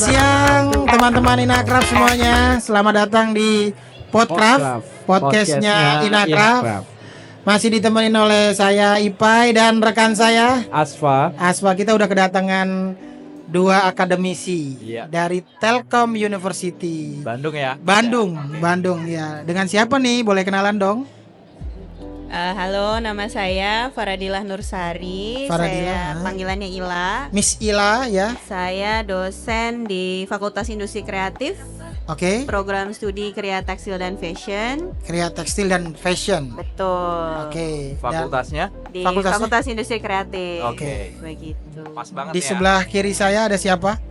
Siang teman-teman Inakraf semuanya, selamat datang di podcastnya Inakraf. Masih ditemenin oleh saya Ipai dan rekan saya Asfa. Kita udah kedatangan dua akademisi dari Telkom University Bandung ya. Bandung ya. Dengan siapa nih? Boleh kenalan dong? Halo, nama saya Faradilah Nursari. Saya panggilannya Ila. Miss Ila ya. Saya dosen di Fakultas Industri Kreatif. Oke. Program studi Krea Tekstil dan Fashion. Krea Tekstil dan Fashion. Betul. Oke. Fakultasnya? Di Fakultas Industri Kreatif. Oke. Begitu. Pas banget Di ya. sebelah kiri saya ada siapa?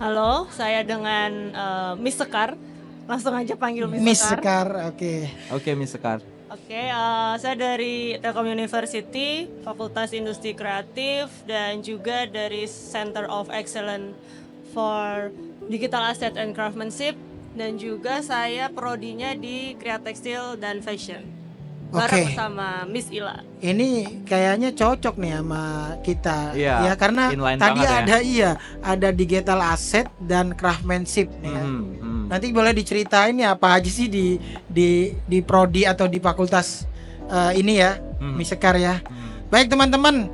Halo, saya dengan Miss Sekar. Langsung aja panggil Miss Miss Sekar. Sekar. Oke. Oke, Miss Sekar. Oke, saya dari Telkom University, Fakultas Industri Kreatif, dan juga dari Center of Excellence for Digital Asset and Craftsmanship, dan juga saya prodinya di Krea Tekstil dan Fashion. Bareng sama Miss Ila. Ini kayaknya cocok nih sama kita. Iya, ya karena inline tadi banget ya. ada digital asset dan craftsmanship nih ya. Nanti boleh diceritain ya apa aja sih di prodi atau di fakultas ini ya, Miss Sekar ya. Baik teman-teman,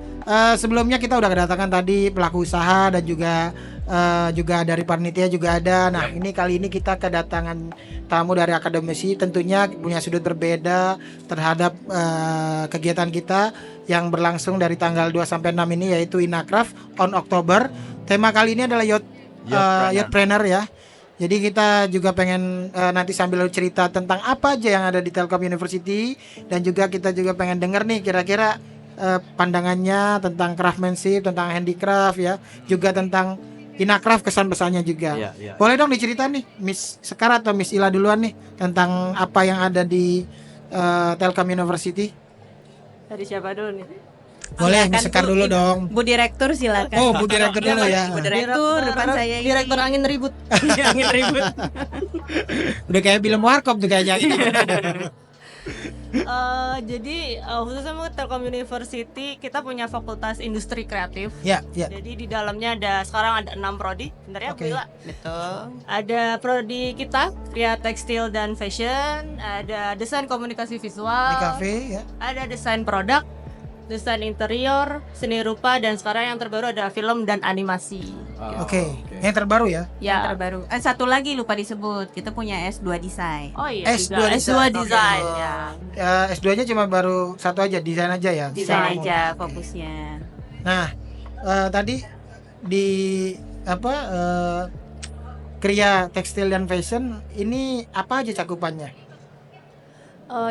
sebelumnya kita udah kedatangan tadi pelaku usaha dan juga dari panitia juga ada. Nah, ini kali ini kita kedatangan tamu dari akademisi, tentunya punya sudut berbeda terhadap kegiatan kita yang berlangsung dari tanggal 2 sampai 6 ini, yaitu Inakraf on Oktober. Tema kali ini adalah Youthpreneur ya. Jadi kita juga pengen nanti sambil cerita tentang apa aja yang ada di Telkom University, dan juga kita juga pengen denger nih kira-kira pandangannya tentang craftsmanship, tentang handicraft ya, juga tentang Inakraf kesan pesannya juga. Iya. Boleh dong diceritain nih Miss Sekar atau Miss Ila duluan nih tentang apa yang ada di Telkom University. Dari siapa dulu nih? Boleh Miss Sekar dulu dong. Bu Direktur silakan. Oh, Bu Direktur dulu ya. Bu Direktur, depan saya ini. Direktur angin ribut. Angin ribut. Udah kayak film warkop tuh kayaknya. Jadi khususnya untuk Telkom University kita punya Fakultas Industri Kreatif. Ya. Jadi di dalamnya sekarang ada 6 prodi. Bentar ya, Oke. Bila. Betul. Ada prodi kita Krea Tekstil dan Fashion, ada desain komunikasi visual, Di kafe ya. ada desain produk, desain interior, seni rupa, dan sekarang yang terbaru ada film dan animasi. Oke. Yang terbaru ya. Yang terbaru. Satu lagi lupa disebut. Kita punya S2 Desain. Oh iya, S2 juga. desain. S2 desain Oke. ya. S2-nya cuma baru satu aja, desain aja ya. Desain aja fokusnya. Nah, tadi di Krea Tekstil dan Fashion ini apa aja cakupannya?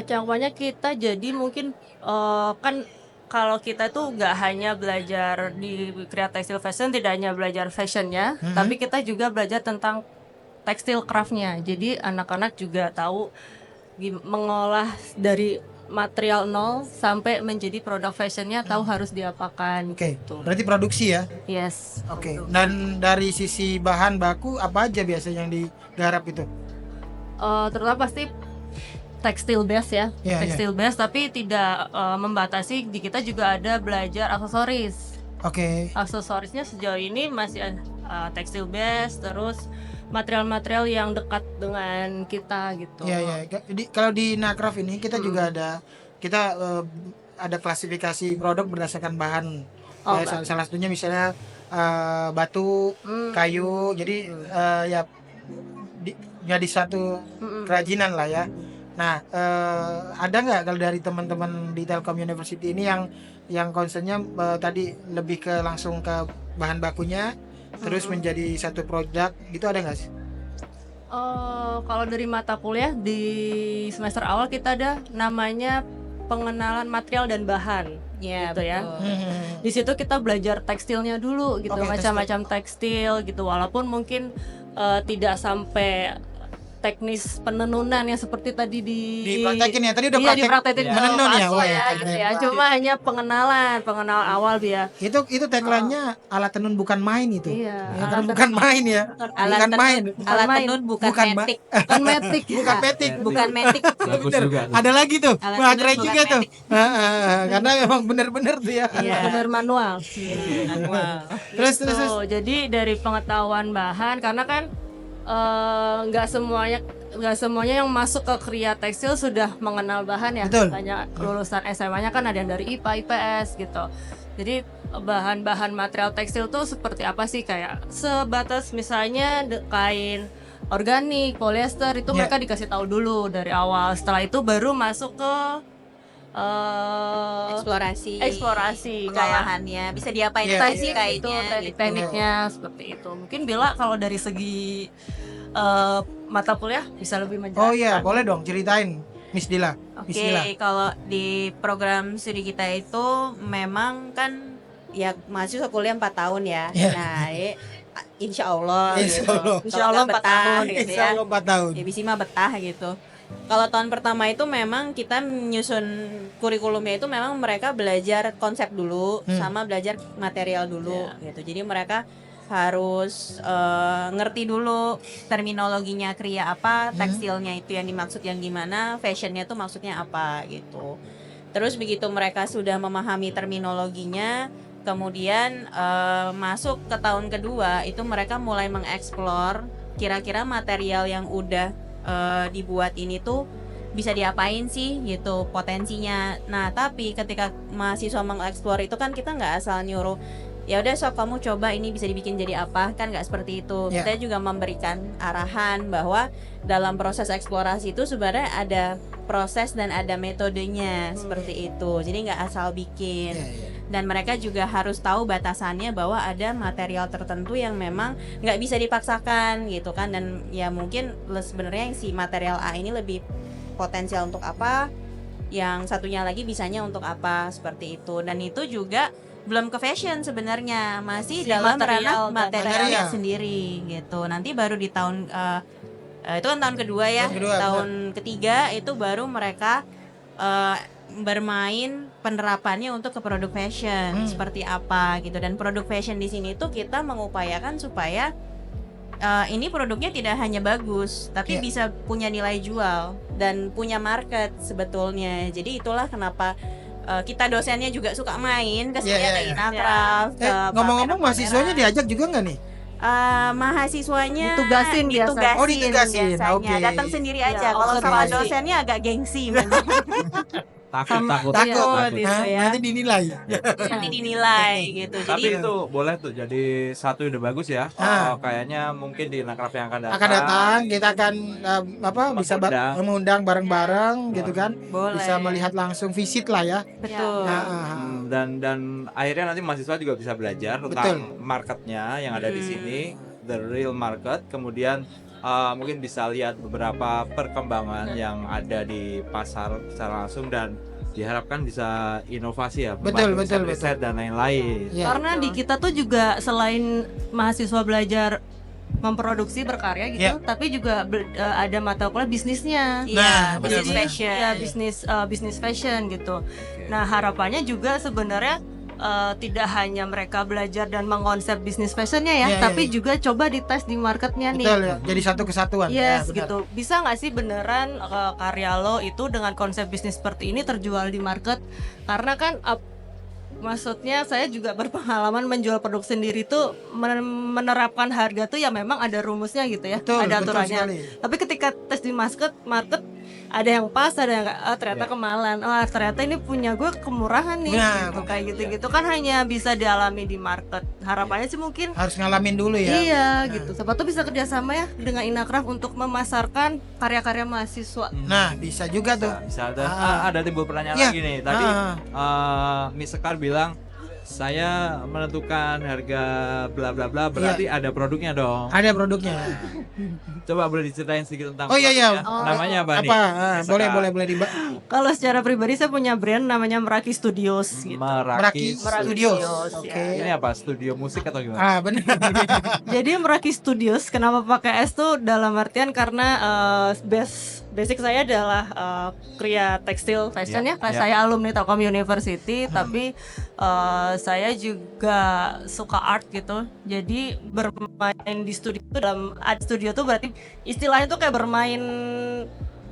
Cakupannya kita jadi mungkin kan kalau kita tuh nggak hanya belajar di Krea Tekstil Fashion, tidak hanya belajar fashionnya, tapi kita juga belajar tentang tekstil craftnya. Jadi anak-anak juga tahu mengolah dari material nol sampai menjadi produk fashionnya, tahu harus diapakan. Oke. Gitu. Berarti produksi ya. Yes. Oke. Dan dari sisi bahan baku apa aja biasanya yang digarap itu? Terutama pasti tekstil base ya, Iya, tekstil base, tapi tidak membatasi. Di kita juga ada belajar aksesoris. Oke. Aksesorisnya sejauh ini masih tekstil base, terus material-material yang dekat dengan kita gitu. Iya. Jadi kalau di Nakraf ini kita juga ada klasifikasi produk berdasarkan bahan. Salah satunya misalnya batu, kayu. Jadi jadi satu kerajinan lah ya. Nah, ada nggak kalau dari teman-teman di Telkom University ini yang concernnya tadi lebih ke langsung ke bahan bakunya, terus menjadi satu produk gitu, ada nggak sih? Kalau dari mata kuliah di semester awal kita ada namanya pengenalan material dan bahan. Ya, Gitu ya. betul. Di situ kita belajar tekstilnya dulu gitu, Oke, macam-macam tekstil gitu, walaupun mungkin tidak sampai teknis penenunan yang seperti tadi dipraktekin ya. Tadi udah dipraktekin menenun ya. Mas Wah, ya, gitu ya. Cuma hanya pengenalan awal dia. Itu tagline-nya alat tenun bukan main itu. Iya. Ya, kan bukan main ya. Bukan main. Alat main. tenun bukan metik. Bukan metik. Bukan metik. Bukan metik. Bagus Bener. juga. Ada lagi tuh. Alat Wah, tenun keren bukan juga tuh. metik. Karena memang bener-bener tuh ya. Iya. Benar manual. Terus. Tuh, jadi dari pengetahuan bahan, karena kan nggak semuanya yang masuk ke Kria Tekstil sudah mengenal bahan ya. Betul. Banyak lulusan SMA-nya kan ada yang dari IPA, IPS gitu. Jadi bahan-bahan material tekstil tuh seperti apa sih, kayak sebatas misalnya kain organik, polyester itu mereka dikasih tahu dulu dari awal. Setelah itu baru masuk ke eksplorasi pengolahannya bisa diapain Iya, aja iya, sih kainnya gitu. tekniknya seperti itu. Mungkin Bila kalau dari segi mata kuliah bisa lebih menjelaskan. Oh iya, boleh dong ceritain Miss Dila. Miss Dila. Oke, kalau di program studi kita itu memang kan ya mahasiswa kuliah 4 tahun ya. Iya. Nah, insya Allah Insya gitu. Allah. Kalau nggak 4 betah tahun, gitu Insya ya. Allah 4 tahun. Ya bisa mah betah gitu. Kalau tahun pertama itu memang kita menyusun kurikulumnya itu memang mereka belajar konsep dulu sama belajar material dulu gitu. Jadi mereka harus ngerti dulu terminologinya Kria apa, tekstilnya itu yang dimaksud yang gimana, fashionnya tuh maksudnya apa gitu. Terus begitu mereka sudah memahami terminologinya, kemudian masuk ke tahun kedua itu mereka mulai mengeksplor kira-kira material yang udah dibuat ini tuh bisa diapain sih gitu potensinya. Nah tapi ketika mahasiswa mengeksplor itu kan kita nggak asal nyuruh ya udah sob kamu coba ini bisa dibikin jadi apa, kan nggak seperti itu. Kita juga memberikan arahan bahwa dalam proses eksplorasi itu sebenarnya ada proses dan ada metodenya seperti itu. Jadi nggak asal bikin. Dan mereka juga harus tahu batasannya bahwa ada material tertentu yang memang nggak bisa dipaksakan gitu kan. Dan ya mungkin sebenarnya yang si material A ini lebih potensial untuk apa, yang satunya lagi bisanya untuk apa, seperti itu. Dan itu juga belum ke fashion sebenarnya, masih dalam ranah materialnya sendiri gitu. Nanti baru di tahun itu kan tahun kedua ya, tahun ketiga itu baru mereka bermain penerapannya untuk ke produk fashion seperti apa gitu. Dan produk fashion di sini tuh kita mengupayakan supaya ini produknya tidak hanya bagus tapi bisa punya nilai jual dan punya market sebetulnya. Jadi itulah kenapa kita dosennya juga suka main ke sini ada Inakraf. Ngomong-ngomong mahasiswanya diajak juga nggak nih? Mahasiswanya ditugasin biasanya. Oh, ditugasin. Biasanya. Oke. Datang sendiri aja. Ya, Kalau sama observasi. dosennya agak gengsi memang. Takut gitu ya. Nanti dinilai. Nanti dinilai gitu. Tapi Jadi itu boleh tuh jadi satu ide bagus ya. Kayaknya mungkin di Nakraf yang akan datang. Kita akan bisa mengundang bareng-bareng gitu kan. boleh. Bisa melihat langsung visit lah ya. Betul. Dan akhirnya nanti mahasiswa juga bisa belajar tentang marketnya yang ada di sini, the real market. Kemudian mungkin bisa lihat beberapa perkembangan yang ada di pasar secara langsung dan diharapkan bisa inovasi ya, Betul, riset dan lain-lain. Karena di kita tuh juga selain mahasiswa belajar memproduksi berkarya gitu, tapi juga ada mata kuliah bisnisnya. Iya, betul. bisnis fashion. Ya, bisnis fashion gitu. Nah, harapannya juga sebenarnya tidak hanya mereka belajar dan mengonsep bisnis fashionnya ya, tapi juga coba dites di marketnya nih. Betul ya. Jadi satu kesatuan. Yes, benar. gitu. Bisa nggak sih beneran karya lo itu dengan konsep bisnis seperti ini terjual di market? Karena kan maksudnya saya juga berpengalaman menjual produk sendiri tuh menerapkan harga tuh ya memang ada rumusnya gitu ya, Betul, ada betul aturannya. sekali. Tapi ketika tes di market ada yang pas, ada yang nggak, ternyata kemahalan. Ternyata ini punya gue kemurahan nih, gitu. Kayak gitu-gitu kan hanya bisa dialami di market. Harapannya sih mungkin Harus ngalamin dulu ya. iya gitu. Siapa tuh bisa kerjasama ya dengan Inakraf untuk memasarkan karya-karya mahasiswa. Nah, bisa juga tuh. Bisa ada timbul pertanyaan Iya. lagi nih. Tadi Miss Sekar bilang saya menentukan harga bla bla bla, berarti ada produknya dong. Ada produknya. Coba boleh diceritain sedikit tentang Oh iya. produknya? Namanya apa nih? Boleh Mbak. Kalau secara pribadi saya punya brand namanya Meraki Studios gitu. Meraki Studios. Oke. Ini apa? Studio musik atau gimana? Benar. Jadi Meraki Studios kenapa pakai S tuh dalam artian karena basic saya adalah kria tekstil fashion ya. Saya alumni Telkom University tapi saya juga suka art gitu. Jadi bermain di studio dalam art studio tuh berarti istilahnya tuh kayak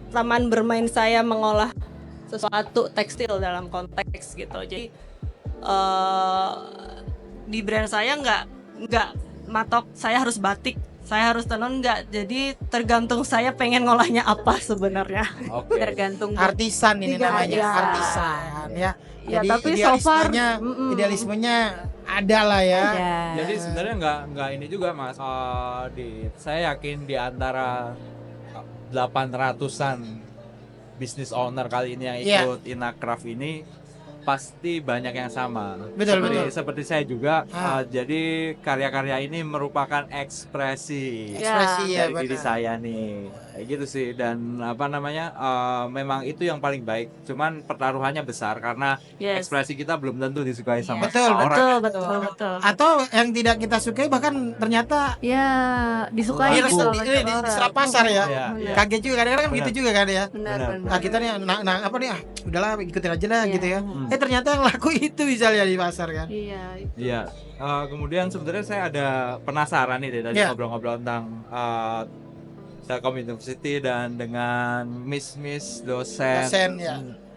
taman bermain saya mengolah sesuatu tekstil dalam konteks gitu. Jadi di brand saya nggak matok saya harus batik, saya harus tenun, enggak. Jadi tergantung saya pengen ngolahnya apa sebenarnya. Oke. Tergantung Artisan ini namanya, ya. artisan ya. Ya, Jadi tapi so far idealismenya ada lah ya. Ya. Jadi sebenarnya nggak ini juga Mas. Saya yakin di antara 800-an business owner kali ini yang ikut Inacraft ini pasti banyak yang sama. Betul. Seperti saya juga. Jadi karya-karya ini merupakan ekspresi ya, dari diri saya nih. Kayak gitu sih. Dan memang itu yang paling baik. Cuman pertaruhannya besar karena ekspresi kita belum tentu disukai sama orang. Betul. Atau yang tidak kita sukai bahkan ternyata Disukai diserap pasar ya. Iya. Kaget juga kadang-kadang kan gitu juga kan ya. Benar. Nah kita nih udahlah ikutin aja lah gitu ya. Ternyata yang laku itu misalnya di pasar kan. Iya. Kemudian sebenarnya saya ada penasaran nih tadi ngobrol-ngobrol tentang Telkom University dan dengan Miss dosen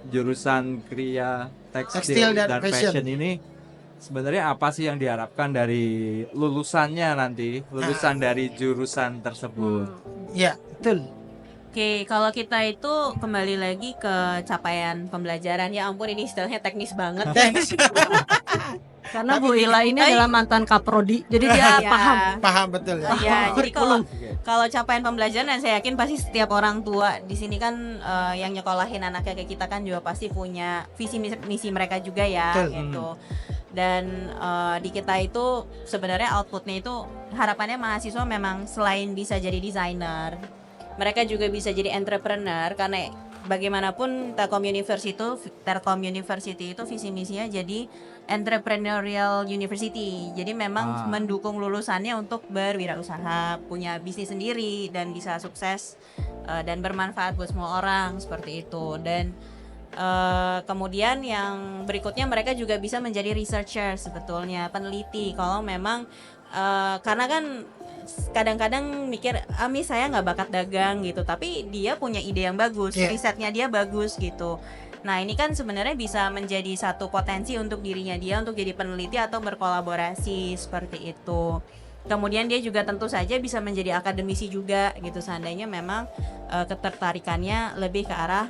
jurusan kria tekstil dan fashion ini. Sebenarnya apa sih yang diharapkan dari lulusan dari jurusan tersebut? Iya, betul. Oke, kalau kita itu kembali lagi ke capaian pembelajaran. Ya ampun, ini istilahnya teknis banget. Karena Bu Ila ini adalah mantan kaprodi, jadi dia Paham betul ya. Ya, jadi kalau capaian pembelajaran, dan saya yakin pasti setiap orang tua di sini kan yang nyekolahin anaknya kayak kita kan juga pasti punya visi misi mereka juga ya, gitu. Dan di kita itu sebenarnya outputnya itu harapannya mahasiswa memang selain bisa jadi desainer, mereka juga bisa jadi entrepreneur karena bagaimanapun Telkom University itu visi misinya jadi entrepreneurial university. Jadi memang mendukung lulusannya untuk berwirausaha, punya bisnis sendiri dan bisa sukses dan bermanfaat buat semua orang seperti itu. Dan kemudian yang berikutnya mereka juga bisa menjadi researcher sebetulnya, peneliti. Kalau memang karena kan kadang-kadang mikir saya nggak bakat dagang gitu, tapi dia punya ide yang bagus, risetnya dia bagus gitu. Nah ini kan sebenarnya bisa menjadi satu potensi untuk dirinya dia untuk jadi peneliti atau berkolaborasi seperti itu. Kemudian dia juga tentu saja bisa menjadi akademisi juga gitu, seandainya memang ketertarikannya lebih ke arah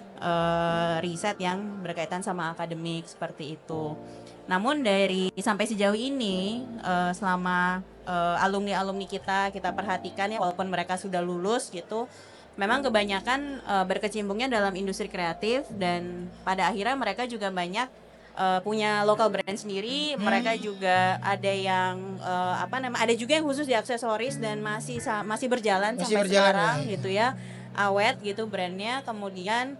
riset yang berkaitan sama akademik seperti itu. Namun dari sampai sejauh ini selama alumni kita perhatikan ya, walaupun mereka sudah lulus gitu, memang kebanyakan berkecimpungnya dalam industri kreatif dan pada akhirnya mereka juga banyak punya local brand sendiri. Mereka juga ada yang ada juga yang khusus di aksesoris dan masih berjalan sampai sekarang gitu ya, awet gitu brandnya. Kemudian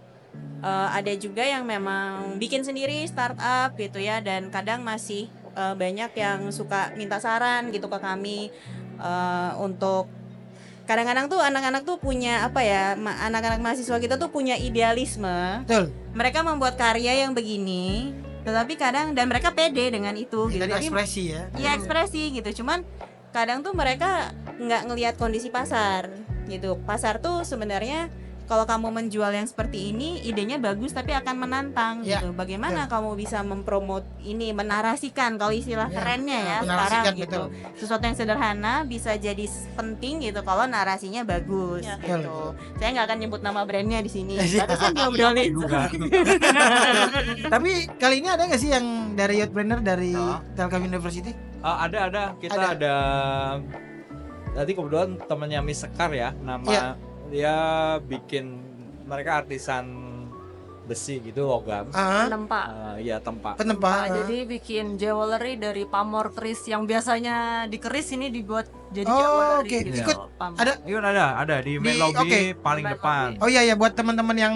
ada juga yang memang bikin sendiri startup gitu ya, dan kadang masih banyak yang suka minta saran gitu ke kami untuk kadang-kadang tuh anak-anak tuh punya anak-anak mahasiswa kita tuh punya idealisme. Betul. Mereka membuat karya yang begini, tetapi kadang dan mereka pede dengan itu gitu. Dari ekspresi ya. Iya, ekspresi gitu. Cuman kadang tuh mereka nggak ngelihat kondisi pasar gitu. Pasar tuh sebenarnya kalau kamu menjual yang seperti ini, idenya bagus tapi akan menantang gitu. Bagaimana kamu bisa mempromot ini, menarasikan kalau istilah kerennya ya sekarang gitu. Sesuatu yang sederhana bisa jadi penting gitu kalau narasinya bagus gitu. Saya nggak akan nyebut nama brandnya di sini. Barusan diobrolin. Tapi kali ini ada nggak sih yang dari Youth Planner dari Telkom University? Ada. Kita ada. Tadi kebetulan temannya Miss Sekar ya, nama dia bikin, mereka artisan besi gitu, logam. Penempa. Iya, tempa. Penempa. Jadi bikin jewelry dari pamor keris yang biasanya dikeris ini dibuat jadi Oh, jewelry oke. gitu. Ikut Pamor. ada. Iya, ada di main lobby oke. paling Main depan. lobby. Oh iya ya, buat teman-teman yang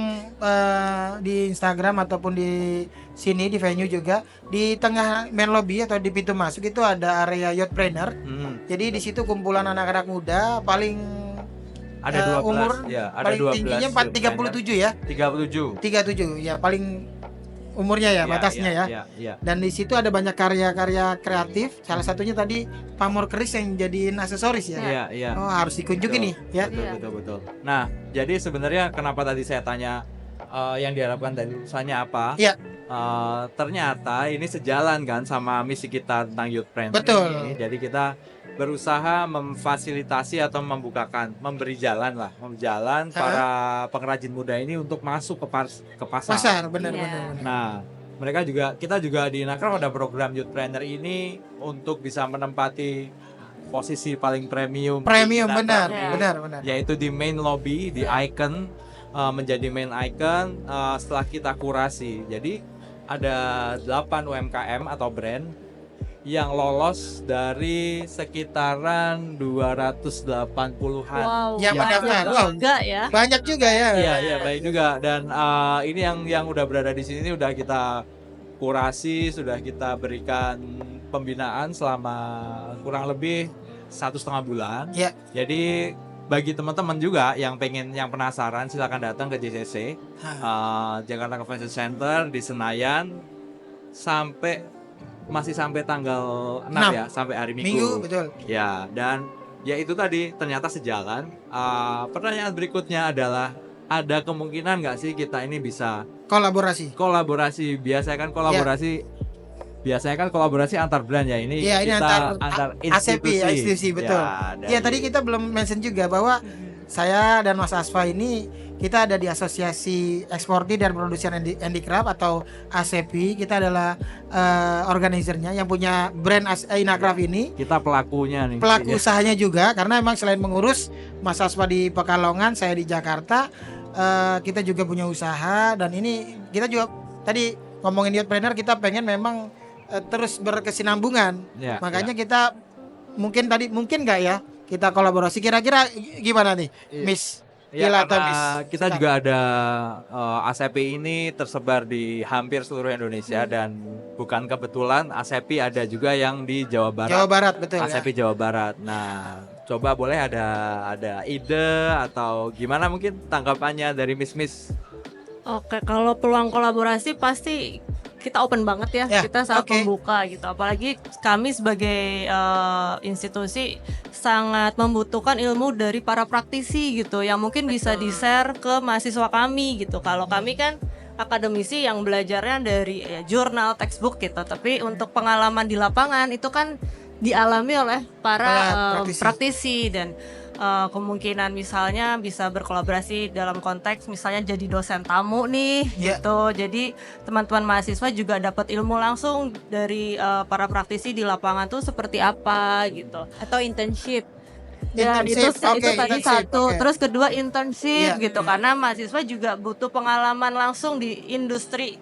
di Instagram ataupun di sini di venue juga, di tengah main lobby atau di pintu masuk itu ada area Yachtpreneur. Jadi di situ kumpulan anak-anak muda paling Ada 12 umur ya, ada paling 12 tingginya 37 ya. 37. 37 ya paling umurnya ya, batasnya ya. Iya. Dan di situ ada banyak karya-karya kreatif. Salah satunya tadi pamor keris yang jadiin aksesoris ya. Iya. Oh, harus dikunjungi nih ya. Betul. Nah, jadi sebenarnya kenapa tadi saya tanya yang diharapkan dari usahanya apa? Iya. Ternyata ini sejalan kan sama misi kita tentang Youth Friends Betul. ini. Jadi kita berusaha memfasilitasi atau memberi jalan para pengrajin muda ini untuk masuk ke pasar. Pasar, benar. Nah, kita juga di Inakraf ada program Youth Trainer ini untuk bisa menempati posisi paling premium. Benar. Yaitu di main lobby, di icon, menjadi main icon setelah kita kurasi. Jadi ada 8 UMKM atau brand yang lolos dari sekitaran 280-an. Wow. Yang mendaftar. Wow. Juga ya. Banyak juga ya. Iya, baik juga. Dan ini yang udah berada di sini udah kita kurasi, sudah kita berikan pembinaan selama kurang lebih 1,5 bulan. Ya. Jadi bagi teman-teman juga yang penasaran, silakan datang ke JCC Jakarta Convention Center di Senayan masih sampai tanggal 6 ya, sampai hari Minggu. Betul. Ya, dan ya itu tadi ternyata sejalan. Pertanyaan berikutnya adalah ada kemungkinan nggak sih kita ini bisa Kolaborasi. Biasanya kan kolaborasi antar brand ya, ini Iya, ini kita antar institusi. institusi betul. Ya, tadi kita belum mention juga bahwa saya dan Mas Asfa ini kita ada di Asosiasi Eksportir dan Produsen Handicraft atau ASEPI. Kita adalah organizernya yang punya brand Inakraf ini. Kita pelakunya nih. Pelaku usahanya juga, karena memang selain mengurus, Mas Asfa di Pekalongan, saya di Jakarta, kita juga punya usaha. Dan ini kita juga tadi ngomongin Youthpreneur, kita pengen memang terus berkesinambungan. Makanya kita mungkin nggak ya kita kolaborasi, kira-kira gimana nih, Miss? Ya, kita juga ada ASEPI ini tersebar di hampir seluruh Indonesia dan bukan kebetulan ASEPI ada juga yang di Jawa Barat. Jawa Barat, betul. ASEPI Jawa Barat. Nah, coba boleh ada ide atau gimana mungkin tanggapannya dari Miss? Oke, kalau peluang kolaborasi pasti kita open banget ya, kita sangat membuka gitu. Apalagi kami sebagai institusi sangat membutuhkan ilmu dari para praktisi gitu, yang mungkin bisa di-share ke mahasiswa kami gitu. Kalau kami kan akademisi yang belajarnya dari jurnal, textbook gitu, tapi untuk pengalaman di lapangan itu kan dialami oleh para praktisi. Dan kemungkinan misalnya bisa berkolaborasi dalam konteks misalnya jadi dosen tamu nih gitu. Jadi teman-teman mahasiswa juga dapat ilmu langsung dari para praktisi di lapangan tuh seperti apa gitu. Atau internship. Dan itu tadi satu. Terus kedua internship gitu, karena mahasiswa juga butuh pengalaman langsung di industri.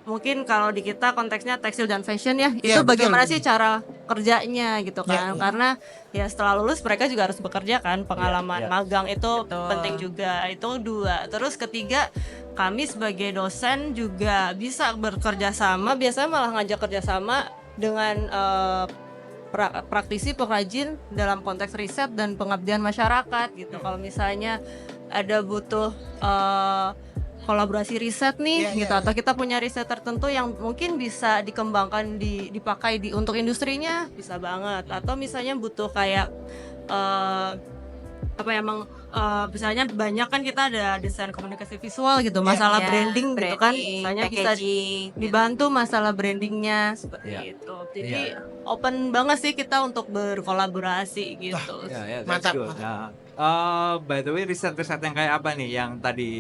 Mungkin kalau di kita konteksnya tekstil dan fashion ya, itu bagaimana sih cara kerjanya gitu kan. Karena ya setelah lulus mereka juga harus bekerja kan, pengalaman magang itu penting juga. Itu 2. Terus ketiga, kami sebagai dosen juga bisa bekerja sama, biasanya malah ngajak kerjasama dengan praktisi pengrajin dalam konteks riset dan pengabdian masyarakat gitu. Kalau misalnya ada butuh kolaborasi riset nih gitu, atau kita punya riset tertentu yang mungkin bisa dikembangkan dipakai untuk industrinya, bisa banget. Atau misalnya butuh kayak misalnya banyak kan kita ada desain komunikasi visual gitu, masalah branding gitu kan, misalnya bisa dibantu masalah brandingnya seperti itu. Jadi open banget sih kita untuk berkolaborasi gitu. Mantap. By the way, riset yang kayak apa nih yang tadi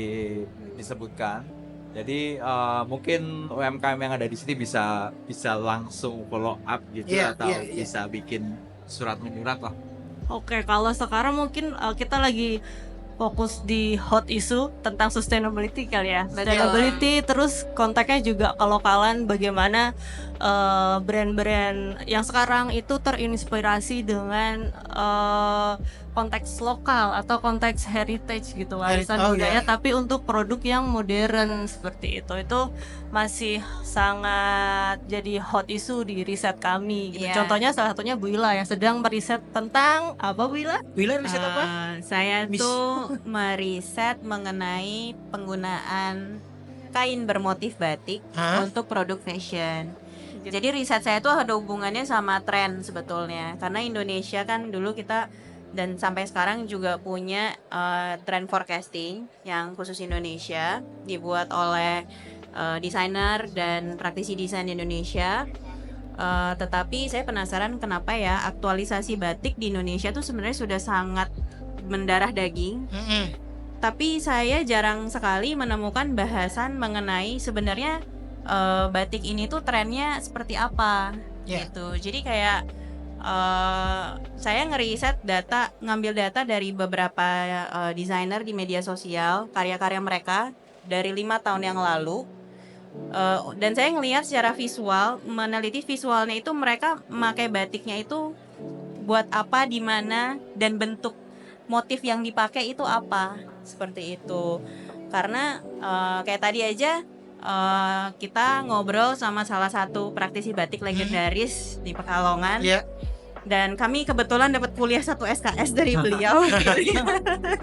disebutkan? Jadi mungkin UMKM yang ada di sini bisa langsung follow up gitu, atau bisa bikin surat menyurat lah. Oke, kalau sekarang mungkin kita lagi fokus di hot issue tentang sustainability kali ya. Betul. Sustainability, terus konteksnya juga kelokalan, bagaimana brand-brand yang sekarang itu terinspirasi dengan konteks lokal atau konteks heritage gitu, warisan budaya, tapi untuk produk yang modern seperti itu masih sangat jadi hot issue di riset kami gitu. Contohnya salah satunya Bu Ila yang sedang meriset tentang apa, Bu Ila? Bu Ila riset apa? Saya tuh meriset mengenai penggunaan kain bermotif batik untuk produk fashion. Jadi riset saya tuh ada hubungannya sama tren sebetulnya, karena Indonesia kan dulu kita dan sampai sekarang juga punya trend forecasting yang khusus Indonesia, dibuat oleh desainer dan praktisi desain Indonesia. Tetapi saya penasaran kenapa ya aktualisasi batik di Indonesia tuh sebenarnya sudah sangat mendarah daging. Tapi saya jarang sekali menemukan bahasan mengenai sebenarnya batik ini tuh trennya seperti apa gitu. Jadi kayak saya ngeriset ngambil data dari beberapa desainer di media sosial, karya-karya mereka dari 5 tahun yang lalu. Dan saya ngelihat secara visual, meneliti visualnya itu mereka memakai batiknya itu buat apa, di mana, dan bentuk motif yang dipakai itu apa, seperti itu. Karena kayak tadi aja kita ngobrol sama salah satu praktisi batik legendaris di Pekalongan. Dan kami kebetulan dapat kuliah 1 SKS dari beliau.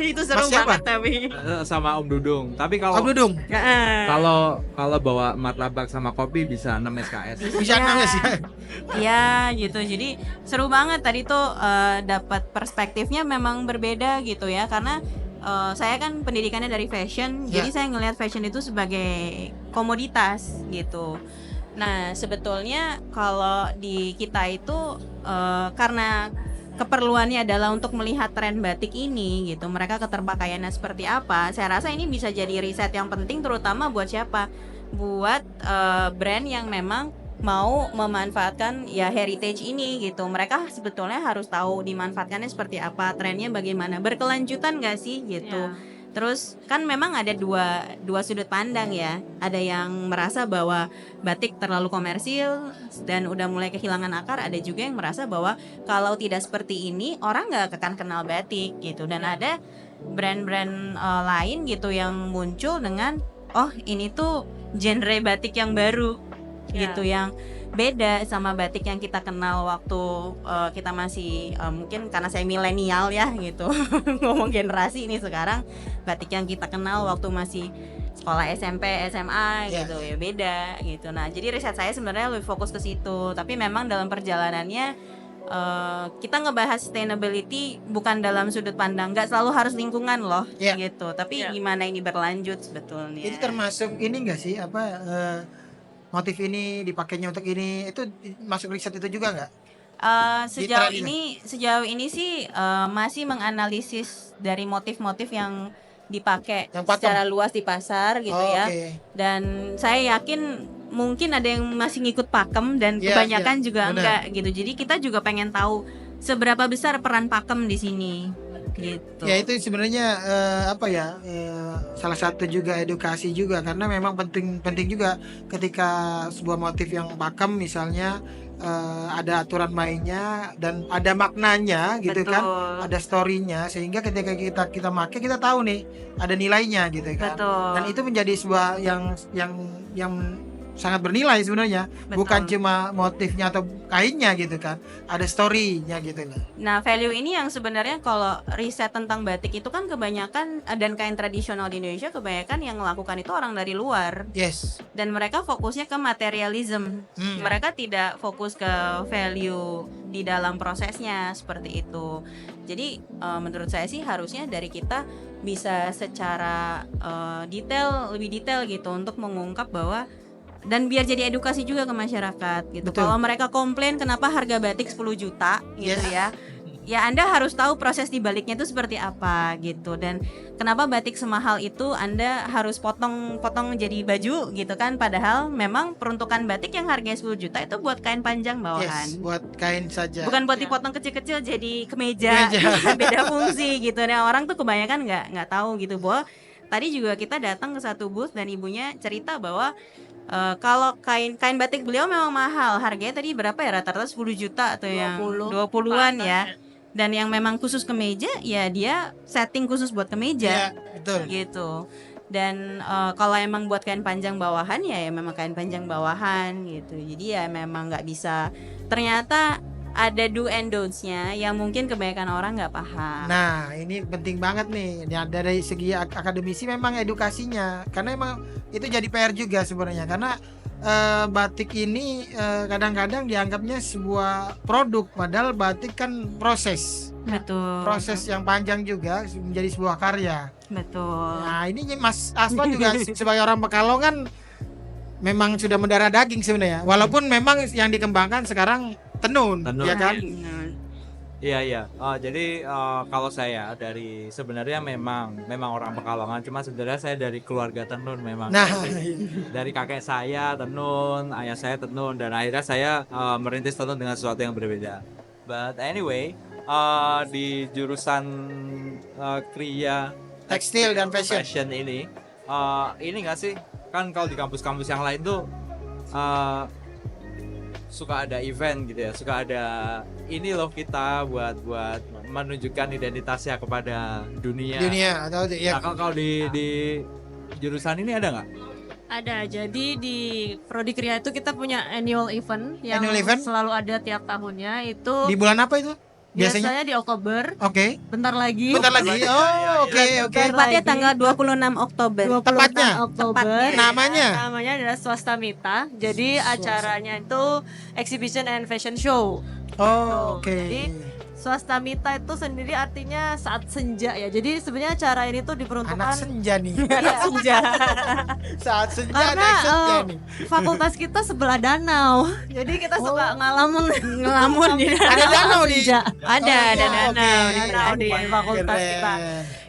Itu seru banget tapi. Sama Om Dudung. Tapi kalau Om Dudung. Kalau bawa martabak sama kopi bisa 6 SKS. Bisa 6 sih. Ya gitu. Jadi seru banget tadi tuh dapat perspektifnya memang berbeda gitu ya, karena saya kan pendidikannya dari fashion, jadi saya ngelihat fashion itu sebagai komoditas gitu. Nah sebetulnya kalau di kita itu karena keperluannya adalah untuk melihat tren batik ini gitu, mereka keterpakaiannya seperti apa. Saya rasa ini bisa jadi riset yang penting, terutama buat siapa? Buat brand yang memang mau memanfaatkan ya heritage ini gitu. Mereka sebetulnya harus tahu dimanfaatkannya seperti apa, trennya bagaimana, berkelanjutan gak sih gitu. Terus kan memang ada dua sudut pandang ya. Ada yang merasa bahwa batik terlalu komersil dan udah mulai kehilangan akar. Ada juga yang merasa bahwa kalau tidak seperti ini orang nggak akan kenal batik gitu. Dan ada brand-brand lain gitu yang muncul dengan ini tuh genre batik yang baru gitu, yang beda sama batik yang kita kenal waktu kita masih mungkin karena saya milenial ya gitu ngomong generasi ini sekarang, batik yang kita kenal waktu masih sekolah SMP, SMA gitu ya beda gitu. Nah jadi riset saya sebenarnya lebih fokus ke situ, tapi memang dalam perjalanannya kita ngebahas sustainability bukan dalam sudut pandang nggak selalu harus lingkungan loh gitu, tapi gimana ini berlanjut sebetulnya. Jadi termasuk ini nggak sih motif ini dipakainya untuk ini, itu masuk riset itu juga nggak? Sejauh ini sih masih menganalisis dari motif-motif yang dipakai secara luas di pasar gitu dan saya yakin mungkin ada yang masih ngikut pakem dan kebanyakan juga enggak gitu. Jadi kita juga pengen tahu seberapa besar peran pakem di sini gitu. Ya itu sebenarnya salah satu juga edukasi juga, karena memang penting juga ketika sebuah motif yang pakem misalnya ada aturan mainnya dan ada maknanya gitu. Betul. Kan ada storynya, sehingga ketika kita pakai kita tahu nih ada nilainya gitu kan. Betul. Dan itu menjadi sebuah yang sangat bernilai sebenarnya. Betul. Bukan cuma motifnya atau kainnya gitu kan, ada story-nya gitu. Nah value ini yang sebenarnya kalau riset tentang batik itu kan kebanyakan, dan kain tradisional di Indonesia kebanyakan yang melakukan itu orang dari luar. Dan mereka fokusnya ke materialism. Mereka tidak fokus ke value di dalam prosesnya seperti itu. Jadi menurut saya sih harusnya dari kita bisa secara lebih detail gitu untuk mengungkap bahwa, dan biar jadi edukasi juga ke masyarakat gitu. Kalau mereka komplain kenapa harga batik 10 juta gitu ya. ya Anda harus tahu proses di baliknya itu seperti apa gitu. Dan kenapa batik semahal itu Anda harus potong jadi baju gitu kan, padahal memang peruntukan batik yang harganya 10 juta itu buat kain panjang bawahan. Yes, buat kain saja. Bukan buat dipotong kecil-kecil jadi kemeja. Beda fungsi gitu. Nah, orang tuh kebanyakan nggak tahu gitu bahwa tadi juga kita datang ke satu booth dan ibunya cerita bahwa kalau kain batik beliau memang mahal. Harganya tadi berapa ya? Rata-rata 10 juta atau yang 20-an ya. Dan yang memang khusus kemeja ya dia setting khusus buat kemeja. Ya, betul. Gitu. Dan kalau emang buat kain panjang bawahan ya memang kain panjang bawahan gitu. Jadi ya memang nggak bisa, ternyata ada do and don'ts-nya yang mungkin kebanyakan orang nggak paham. Nah, ini penting banget nih. Ya, dari segi akademisi memang edukasinya, karena emang itu jadi PR juga sebenarnya, karena batik ini kadang-kadang dianggapnya sebuah produk, padahal batik kan proses yang panjang juga menjadi sebuah karya. Betul. Nah, ini Mas Asma juga sebagai orang Pekalongan memang sudah mendarah daging sebenarnya, walaupun memang yang dikembangkan sekarang tenun. Ya kan? Iya. Jadi kalau saya sebenarnya memang orang Pekalongan, cuma sebenarnya saya dari keluarga tenun memang. Nah, dari kakek saya tenun, ayah saya tenun, dan akhirnya saya merintis tenun dengan sesuatu yang berbeda. But anyway, di jurusan kriya tekstil dan fashion ini nggak sih, kan kalau di kampus-kampus yang lain tuh suka ada event gitu ya, suka ada ini loh kita buat menunjukkan identitasnya kepada dunia atau ya. Nah, kalau di jurusan ini ada nggak? Ada. Jadi di Prodi Kriya itu kita punya annual event yang selalu ada tiap tahunnya. Itu di bulan apa itu? Biasanya di Oktober. Oke. Bentar lagi. Oh, oke. Tepatnya tanggal 26 Oktober. Tepatnya. Oktober. Namanya adalah Swastamita. Jadi acaranya itu exhibition and fashion show. Oh, oke. Jadi Swastamita itu sendiri artinya saat senja ya. Jadi sebenarnya acara ini tuh diperuntukkan anak senja nih. Senja. Saat senja karena anak senja nih. fakultas kita sebelah danau. Jadi kita suka ngelamun di Ada danau di. Ada danau di fakultas kita.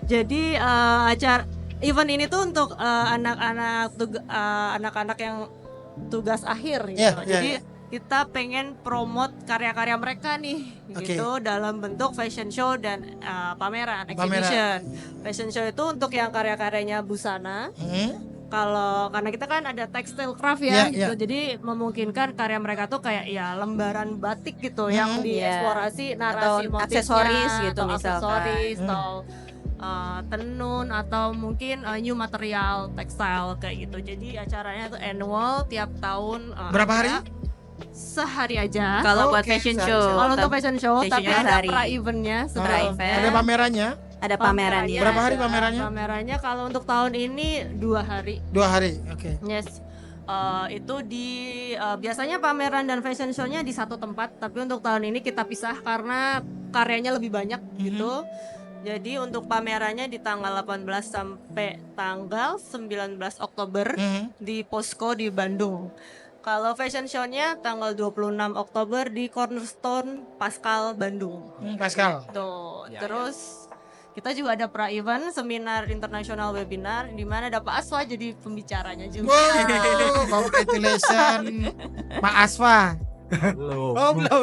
Jadi acara event ini tuh untuk anak-anak yang tugas akhir gitu. Jadi kita pengen promote karya-karya mereka nih gitu dalam bentuk fashion show dan pameran exhibition. Fashion show itu untuk yang karya-karyanya busana. Karena kita kan ada textile craft ya, gitu. Jadi memungkinkan karya mereka tuh kayak ya lembaran batik gitu yang dieksplorasi narasi atau motifnya, aksesoris gitu atau misalkan. aksesoris atau tenun atau mungkin new material textile kayak gitu. Jadi acaranya tuh annual tiap tahun. Berapa hari? Sehari aja. Kalau buat fashion show. Kalau untuk fashion show, tapi ada sehari. pra-eventnya. Ada pamerannya? Ada pameran ya. Berapa hari pamerannya? Pamerannya kalau untuk tahun ini 2 hari. 2 hari, oke. Yes. Itu biasanya pameran dan fashion show-nya di satu tempat, tapi untuk tahun ini kita pisah karena karyanya lebih banyak gitu. Jadi untuk pamerannya di tanggal 18 sampai tanggal 19 Oktober di Posko di Bandung. Kalau fashion show-nya tanggal 26 Oktober di Cornerstone Pascal Bandung. Pascal. Tuh, terus kita juga ada pra-event seminar internasional webinar di mana ada Pak Aswa jadi pembicaranya juga. Wow, congratulations Pak Aswa. Belum. Oh, belum.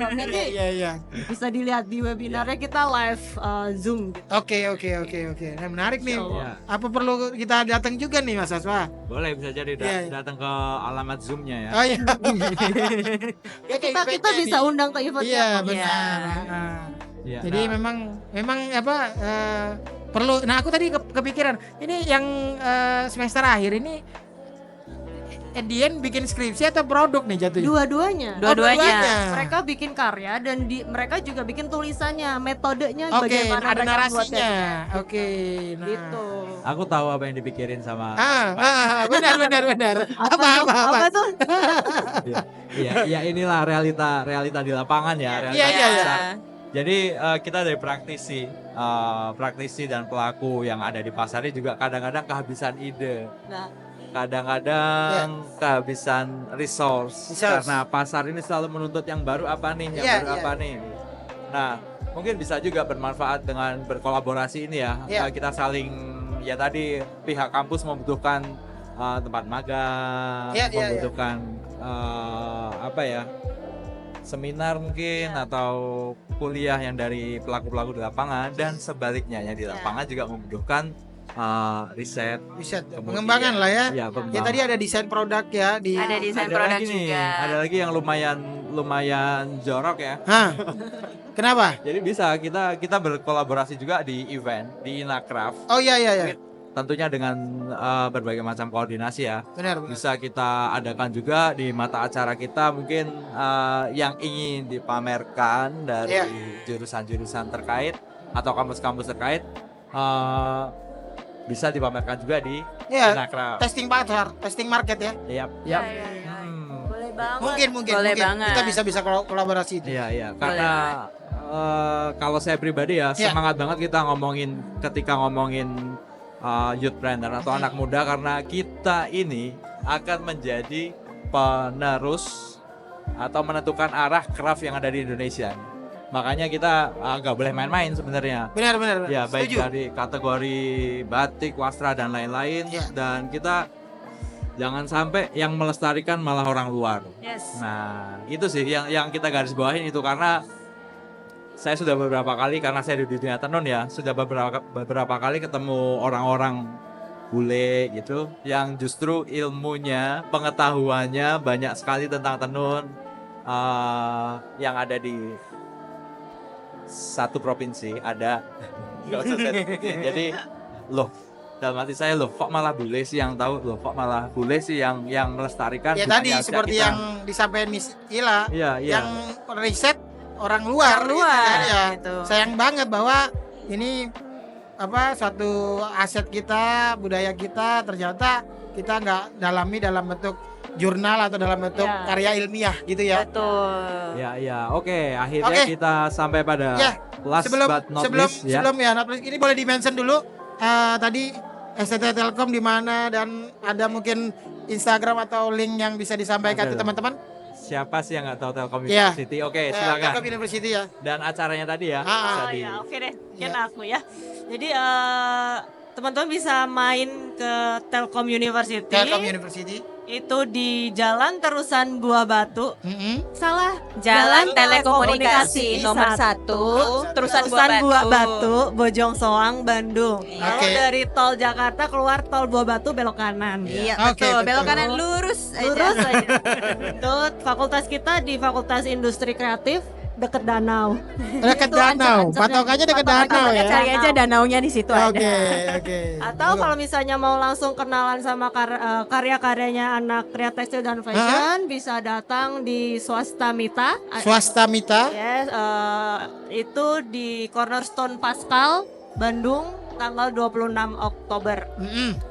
Nanti Iya. bisa dilihat di webinarnya kita live Zoom gitu. Oke. Nah, menarik nih. Iya. Apa perlu kita datang juga nih Mas Aswa? Boleh, bisa jadi datang ke alamat Zoom-nya ya. Oh iya. Kita bisa undang ke eventnya. Iya, kok. benar. Ya, Jadi memang apa perlu. Nah, aku tadi kepikiran ini yang semester akhir ini Edian bikin skripsi atau produk nih jatuhnya? Dua-duanya. Mereka bikin karya dan mereka juga bikin tulisannya, metodenya bagaimana ada mereka narasinya. Oke, nah. Gitu. Aku tahu apa yang dipikirin sama. Benar. Apa tuh? Ya inilah realita di lapangan ya. Iya. Jadi kita dari praktisi dan pelaku yang ada di pasar ini juga kadang-kadang kehabisan ide. Kadang-kadang kehabisan resource karena pasar ini selalu menuntut yang baru apa nih, nih. Nah, mungkin bisa juga bermanfaat dengan berkolaborasi ini ya. Kita saling ya tadi pihak kampus membutuhkan tempat magang, membutuhkan apa ya? Seminar mungkin atau kuliah yang dari pelaku-pelaku di lapangan, dan sebaliknya yang di lapangan juga membutuhkan riset, pengembangan lah ya. Ya, ya tadi ada desain produk ya ada desain produk juga. Ada lagi yang lumayan jorok ya. Hah, kenapa? Jadi bisa kita berkolaborasi juga di event di Inakraf. Oh iya. Tentunya dengan berbagai macam koordinasi ya. Benar. Bisa kita adakan juga di mata acara kita mungkin yang ingin dipamerkan dari jurusan-jurusan terkait atau kampus-kampus terkait bisa dipamerkan juga di Inakraf. Testing pasar, testing market ya. Yap. Boleh banget. Mungkin Boleh banget. kita bisa kolaborasi itu. Iya. Karena kalau saya pribadi ya semangat banget kita ketika ngomongin youth planner atau anak muda, karena kita ini akan menjadi penerus atau menentukan arah craft yang ada di Indonesia. Makanya kita nggak boleh main-main sebenarnya. Benar. Ya, baik Setuju. dari kategori batik, wastra dan lain-lain. Dan kita jangan sampai yang melestarikan malah orang luar. Yes. Nah, itu sih yang kita garis bawahin itu, karena saya sudah beberapa kali, karena saya di dunia tenun ya, sudah beberapa kali ketemu orang-orang bule gitu yang justru ilmunya, pengetahuannya banyak sekali tentang tenun yang ada di satu provinsi ada. Nggak usah saya sebutin. Jadi dalam hati saya kok malah bule sih yang tahu, kok malah bule sih yang melestarikan. Ya tadi seperti yang disampaikan Miss Ila, yang riset orang luar gitu. Sayang banget bahwa ini suatu aset kita, budaya kita, ternyata kita nggak dalami dalam bentuk jurnal atau dalam bentuk karya ilmiah gitu ya. Betul. Ya. Oke, akhirnya kita sampai pada last but not least. Sebelum not least, ini boleh di-mention dulu tadi STT Telkom di mana, dan ada mungkin Instagram atau link yang bisa disampaikan ke teman-teman. Siapa sih yang nggak tahu Telkom University? Oke, silakan. Telkom University ya. Dan acaranya tadi ya. Oke deh, mungkin aku ya. Jadi teman-teman bisa main ke Telkom University. Telkom University. Itu di Jalan Terusan Buah Batu. Salah. Jalan Telekomunikasi nomor 1 Terusan Buah Batu, Bojong Soang, Bandung. Kalau dari tol Jakarta keluar tol Buah Batu belok kanan. Iya, betul. Belok kanan lurus aja. Itu fakultas kita di Fakultas Industri Kreatif, deket danau. Dekat danau. Patokannya dekat danau ya. Cari aja danaunya di situ ada. Oke. Atau kalau misalnya mau langsung kenalan sama karya-karyanya anak Kria Tekstil dan Fashion, bisa datang di Swasta Mita. Yes, itu di Cornerstone Pascal, Bandung, tanggal 26 Oktober.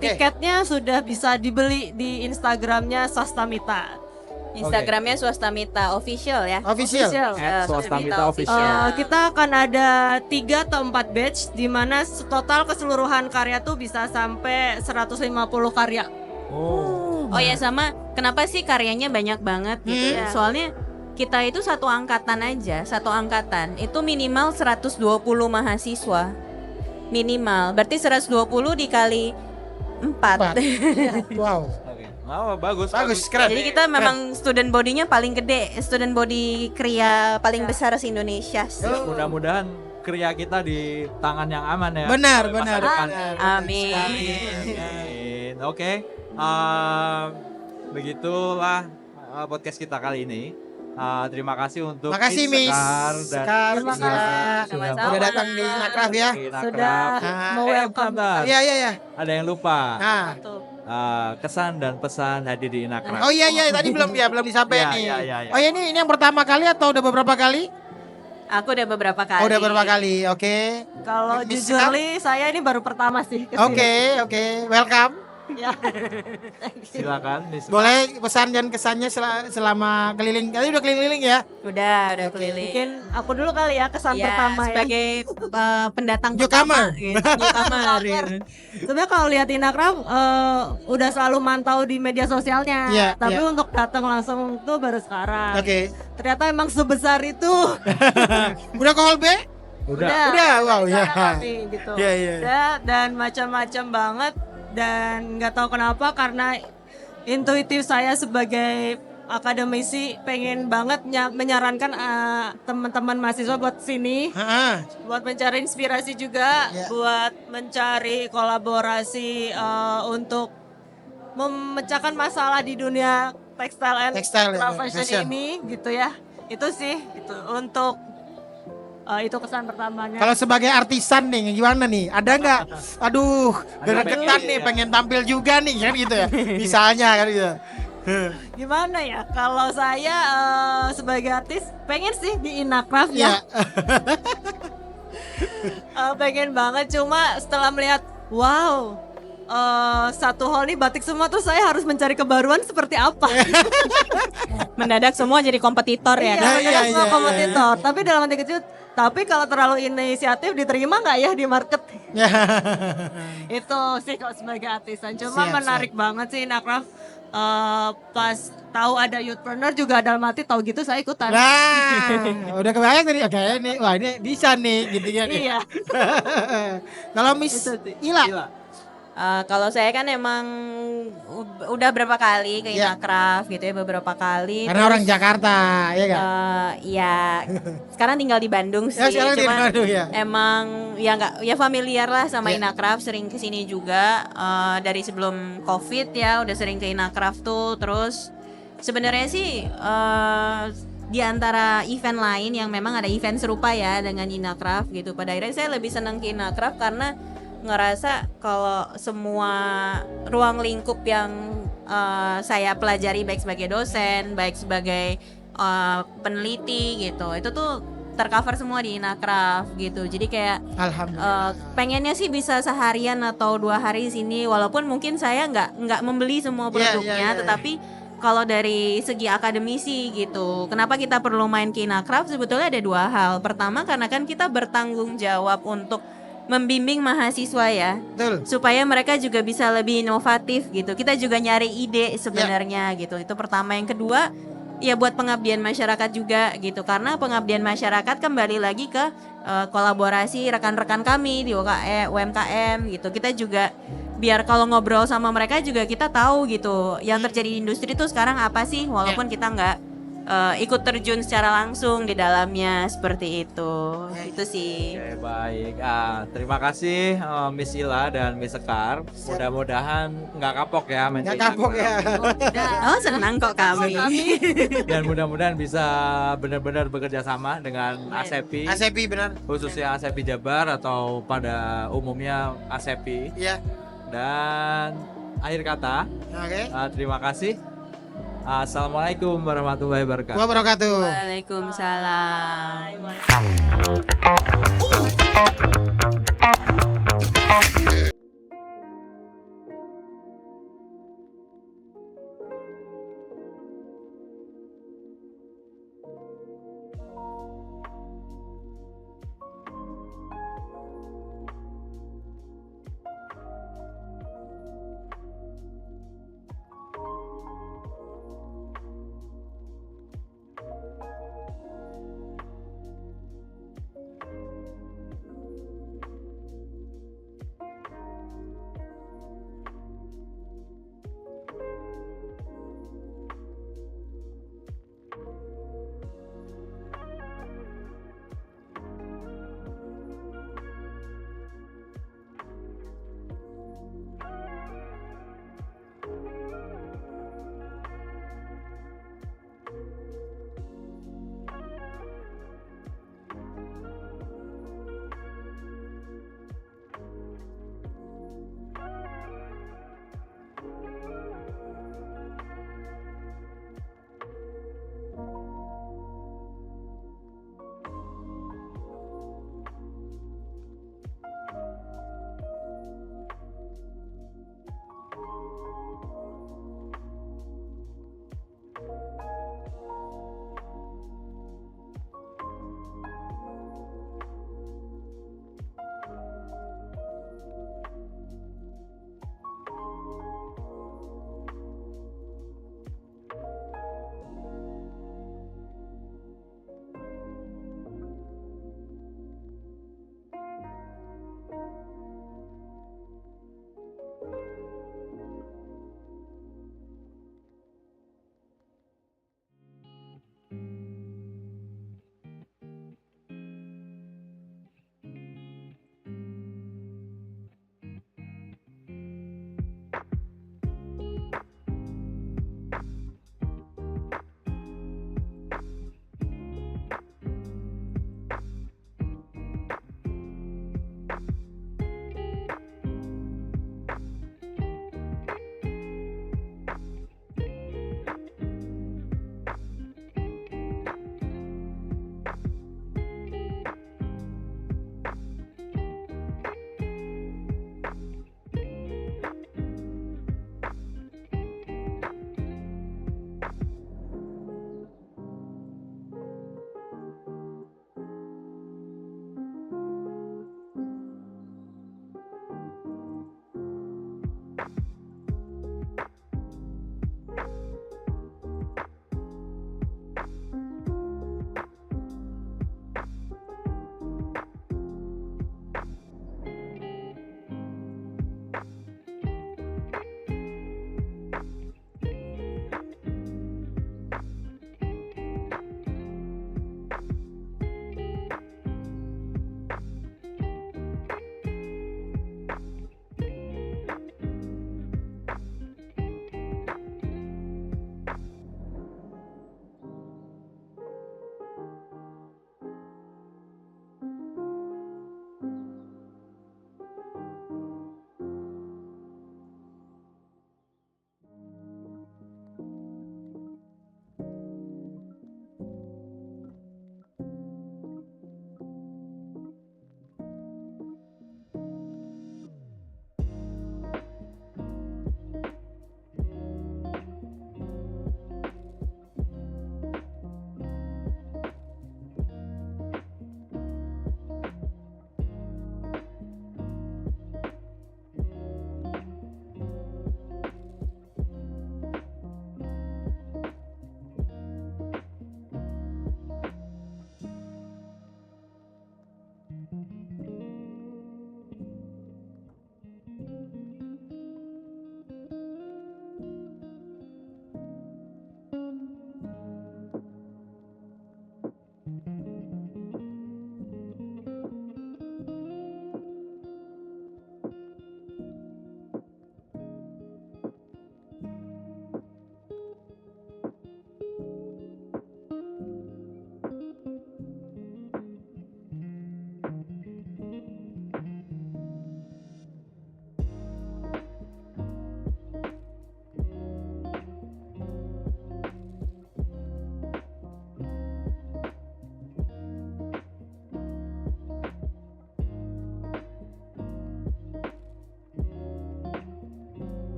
Tiketnya sudah bisa dibeli di Instagramnya Swasta Mita. Instagramnya Swasta Mita official ya. Official. Swasta Mita official. Kita akan ada 3 atau 4 batch, di mana total keseluruhan karya tuh bisa sampai 150 karya. Oh ya, sama kenapa sih karyanya banyak banget gitu ya? Soalnya kita itu satu angkatan itu minimal 120 mahasiswa. Minimal. Berarti 120 dikali 4. Wow. Bagus, keren. Jadi kita memang student body-nya paling gede, student body Kria paling besar se-Indonesia sih. Mudah-mudahan Kria kita di tangan yang aman ya. Benar. Amin. Oke. Begitulah podcast kita kali ini. Terima kasih untuk Miss Sekar dan Sama-sama. udah datang di Inakraf ya. Sudah mau welcome. Iya. Ada yang lupa. Tuh. Kesan dan pesan hadir di Inakraf. Oh iya tadi belum disampaikan nih. Iya. Oh ya, ini yang pertama kali atau udah beberapa kali? Aku udah beberapa kali. Oh, udah beberapa kali. Oke. Kalau Miss jujur Sekar? saya ini baru pertama sih kesini. Oke. Welcome. Ya. Silakan. Boleh pesan dan kesannya selama keliling. Tadi udah keliling ya? Udah keliling. Mungkin aku dulu kali ya kesan Ya, pertama ya. sebagai pendatang Newcomer. Newcomer. Sebenarnya kalau lihat Inakraf udah selalu mantau di media sosialnya, Iya, tapi iya. untuk datang langsung tuh baru sekarang. Oke. Ternyata emang sebesar itu. Udah ke hall B? Udah. Wow ya. Kami, gitu. Iya. Udah, dan macam-macam banget, dan nggak tahu kenapa karena intuitif saya sebagai akademisi pengen banget menyarankan teman-teman mahasiswa buat sini, buat mencari inspirasi juga, buat mencari kolaborasi untuk memecahkan masalah di dunia tekstil and fashion ini gitu ya. Itu sih itu untuk itu kesan pertamanya. Kalau sebagai artisan nih gimana nih? Ada nggak? Aduh, gregetan nih pengen tampil juga nih kan gitu ya. Misalnya kan gitu. Gimana ya? Kalau saya sebagai artis pengen sih di Inacraft ya. Pengen banget, cuma setelah melihat wow, satu hall nih batik semua, tuh saya harus mencari kebaruan seperti apa. Mendadak semua jadi kompetitor ya. Iya, semua kompetitor. Tapi dalam hati kecil, tapi kalau terlalu inisiatif diterima nggak ya di market? Itu sih kalau sebagai artisan. Cuma menarik banget sih Inacraft. Pas tahu ada youthpreneur juga dalam hati tahu gitu saya ikutan. Nah, udah kebayang tadi. Oke, ini wah ini bisa nih gitu kan. Iya. Kalau Miss Ila. Kalau saya kan emang udah berapa kali ke Inacraft gitu ya, beberapa kali. Karena orang Jakarta, ya kan? Iya. Sekarang tinggal di Bandung sih. Sekarang di Bandung ya. Emang ya nggak ya familiar lah sama Inacraft, sering kesini juga dari sebelum COVID ya, udah sering ke Inacraft tuh. Terus sebenarnya sih di antara event lain yang memang ada event serupa ya dengan Inacraft gitu. Pada akhirnya saya lebih senang ke Inacraft karena ngerasa kalau semua ruang lingkup yang saya pelajari baik sebagai dosen, baik sebagai peneliti gitu, itu tuh tercover semua di Inacraft gitu. Jadi kayak pengennya sih bisa seharian atau 2 hari di sini, walaupun mungkin saya nggak membeli semua produknya, tetapi kalau dari segi akademisi gitu, kenapa kita perlu main ke Inacraft? Sebetulnya ada 2 hal. Pertama karena kan kita bertanggung jawab untuk membimbing mahasiswa ya, supaya mereka juga bisa lebih inovatif gitu. Kita juga nyari ide sebenarnya gitu. Itu pertama. Yang kedua ya buat pengabdian masyarakat juga gitu, karena pengabdian masyarakat kembali lagi ke kolaborasi rekan-rekan kami di UMKM gitu. Kita juga biar kalau ngobrol sama mereka juga kita tahu gitu yang terjadi di industri itu sekarang apa sih, walaupun kita nggak ikut terjun secara langsung di dalamnya, seperti itu. Itu sih. Oke, baik. Terima kasih Miss Ila dan Miss Sekar. Mudah-mudahan nggak kapok ya. Nggak kapok ya. Oh, senang kok kami. Dan mudah-mudahan bisa benar-benar bekerja sama dengan ASEPI. ASEPI benar. Khususnya ASEPI Jabar atau pada umumnya ASEPI. Iya. Dan akhir kata, terima kasih. Assalamualaikum warahmatullahi wabarakatuh. Waalaikumsalam.